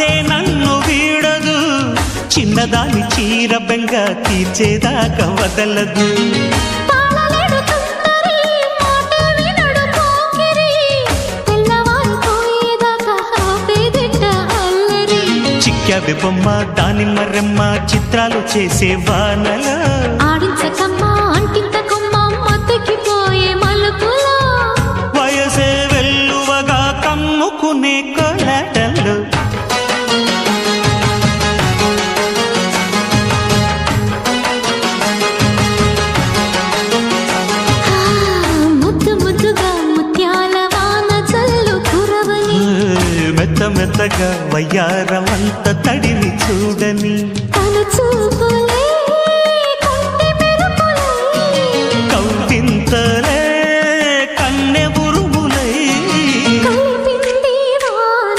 ఆసే నన్ను వీడదు, చిన్నదాని చీర బెంగ తీర్చేదాకా వదలదు. చిక్కావి బొమ్మ దానిమ్మ రెమ్మ చిత్రాలు చేసే వానలా ఆడించకమ్మా అంటింతకమ్మ మత్తకిపోయే మలుపులా వయసే వెల్లువగా కమ్ముకునే కొలటలు. ముద్దు ముద్దుగా ముత్యాల వాన చల్లు కురవని మెత్త మెత్తగా వయ్యారమంత తడిని చూడని తను చూపు